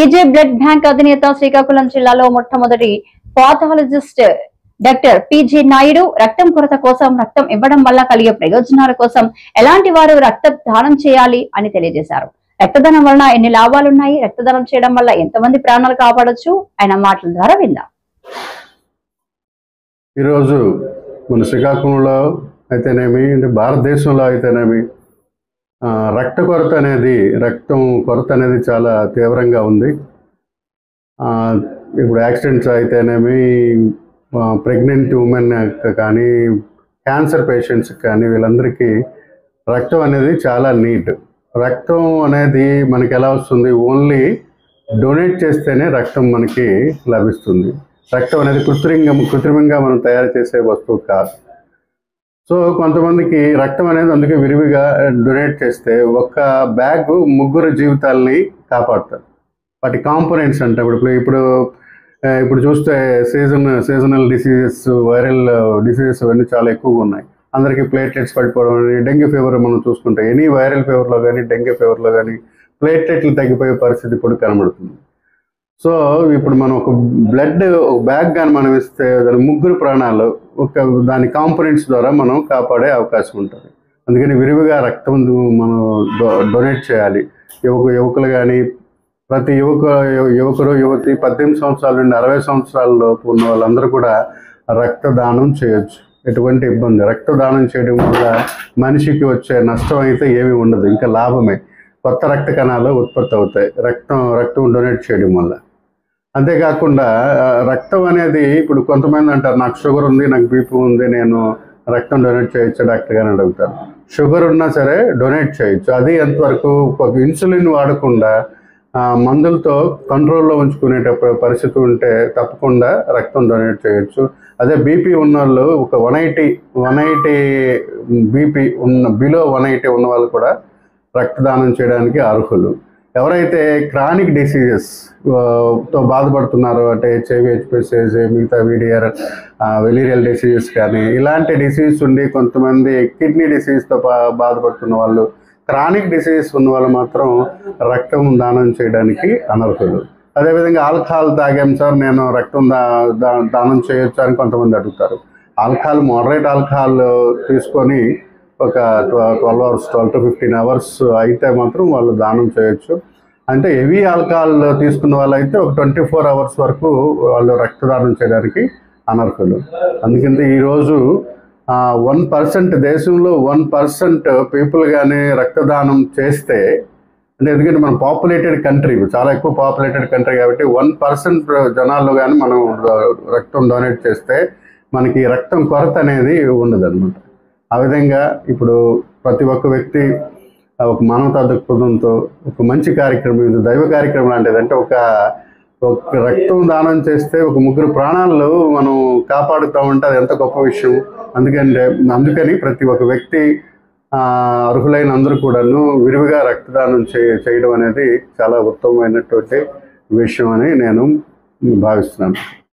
PJ blood bank అధినేత శ్రీకాకుళం జిల్లాలో మొట్టమొదటి పాథాలజిస్ట్ డాక్టర్ పీజే నాయుడు రక్తం కొరత కోసం రక్తం ఇవ్వడం వల్ల కలిగే ప్రయోజనాల కోసం ఎలాంటి వారు రక్త దానం చేయాలి అని తెలియజేశారు. రక్తదానం వలన ఎన్ని లాభాలున్నాయి, రక్తదానం చేయడం వల్ల ఎంతమంది ప్రాణాలు కాపాడొచ్చు ఆయన మాటల ద్వారా విందాం. ఈరోజు మన శ్రీకాకుళంలో అయితేనేమి, భారతదేశంలో అయితేనేమి రక్తం కొరత అనేది చాలా తీవ్రంగా ఉంది. ఇప్పుడు యాక్సిడెంట్స్ అయితేనేమి, ప్రెగ్నెంట్ ఉమెన్ కానీ, క్యాన్సర్ పేషెంట్స్కి కానీ వీళ్ళందరికీ రక్తం అనేది చాలా నీడ్. రక్తం అనేది మనకి ఎలా వస్తుంది? ఓన్లీ డొనేట్ చేస్తేనే రక్తం మనకి లభిస్తుంది. రక్తం అనేది కృత్రిమంగా మనం తయారు చేసే వస్తువు కాదు. సో కొంతమందికి రక్తం అనేది అందుకే విరివిగా డొనేట్ చేస్తే ఒక బ్యాగ్ 3 జీవితాలని కాపాడుతారు. వాటి కాంపోనెంట్స్ అంటే ఇప్పుడు చూస్తే సీజనల్ డిసీజెస్, వైరల్ డిసీజెస్ అవన్నీ చాలా ఎక్కువగా ఉన్నాయి. అందరికీ ప్లేట్లెట్స్ పడిపోవడం, డెంగ్యూ ఫీవర్ మనం చూసుకుంటే ఎనీ వైరల్ ఫీవర్లో కానీ డెంగ్యూ ఫీవర్లో కానీ ప్లేట్లెట్లు తగ్గిపోయే పరిస్థితి ఇప్పుడు కనబడుతుంది. సో ఇప్పుడు మనం ఒక బ్యాగ్ కానీ మనం ఇస్తే దాని 3 ప్రాణాలు దాని కాంపోనెంట్స్ ద్వారా మనం కాపాడే అవకాశం ఉంటుంది. అందుకని విరివిగా రక్తం మనం డొనేట్ చేయాలి. యువకులు కానీ ప్రతి యువకుడు యువతి 18 సంవత్సరాల నుండి 60 సంవత్సరాల లోపు ఉన్న వాళ్ళందరూ కూడా రక్తదానం చేయొచ్చు. ఎటువంటి ఇబ్బంది. రక్తదానం చేయడం వల్ల మనిషికి వచ్చే నష్టం అయితే ఏమీ ఉండదు, ఇంకా లాభమే. కొత్త రక్త కణాలు ఉత్పత్తి అవుతాయి రక్తం డొనేట్ చేయడం వల్ల. అంతేకాకుండా రక్తం అనేది ఇప్పుడు కొంతమంది అంటారు, నాకు షుగర్ ఉంది, నాకు బీపీ ఉంది, నేను రక్తం డొనేట్ చేయొచ్చు డాక్టర్ గారు అడుగుతారు. షుగర్ ఉన్నా సరే డొనేట్ చేయొచ్చు. అది ఎంతవరకు ఒక ఇన్సులిన్ వాడకుండా మందులతో కంట్రోల్లో ఉంచుకునేటప్పుడు పరిస్థితి ఉంటే తప్పకుండా రక్తం డొనేట్ చేయొచ్చు. అదే బీపీ ఉన్న వాళ్ళు ఒక 180 బీపీ బిలో 180 ఉన్న వాళ్ళు కూడా రక్తదానం చేయడానికి అర్హులు. ఎవరైతే క్రానిక్ డిసీజెస్తో బాధపడుతున్నారో, అంటే హెచ్ఐవి, హెచ్పిఎస్, మిగతా వెలీరియల్ డిసీజెస్ కానీ ఇలాంటి డిసీజ్ ఉండి, కొంతమంది కిడ్నీ డిసీజ్తో బాధపడుతున్న వాళ్ళు, క్రానిక్ డిసీజ్ ఉన్న వాళ్ళు మాత్రం రక్తం దానం చేయడానికి అనర్హులు. అదేవిధంగా ఆల్కహాల్ తాగాం సార్, నేను రక్తం దానం చేయొచ్చు అని కొంతమంది అడుగుతారు. మోడరేట్ ఆల్కహాల్ తీసుకొని ఒక 12 to 15 hours అయితే మాత్రం వాళ్ళు దానం చేయొచ్చు. అంటే హెవీ ఆల్కహాల్ తీసుకున్న వాళ్ళు అయితే ఒక 24 hours వరకు వాళ్ళు రక్తదానం చేయడానికి అనర్హులు. అందుకంటే ఈరోజు 1% దేశంలో 1% పీపుల్ కానీ రక్తదానం చేస్తే, అంటే ఎందుకంటే మనం పాపులేటెడ్ కంట్రీ, చాలా ఎక్కువ పాపులేటెడ్ కంట్రీ కాబట్టి 1% జనాల్లో కానీ మనం రక్తం డొనేట్ చేస్తే మనకి రక్తం కొరత అనేది ఉండదు అనమాట. ఆ విధంగా ఇప్పుడు ప్రతి ఒక్క వ్యక్తి ఒక మానవతా దృక్పథంతో ఒక మంచి కార్యక్రమం, ఇది దైవ కార్యక్రమం లాంటిది. అంటే ఒక రక్తం దానం చేస్తే ఒక 3 ప్రాణాలు మనం కాపాడుతామంటే అది ఎంత గొప్ప విషయం. అందుకని ప్రతి ఒక్క వ్యక్తి అర్హులైన అందరూ కూడాను విరివిగా రక్తదానం చేయడం అనేది చాలా ఉత్తమమైనటువంటి విషయం అని నేను భావిస్తున్నాను.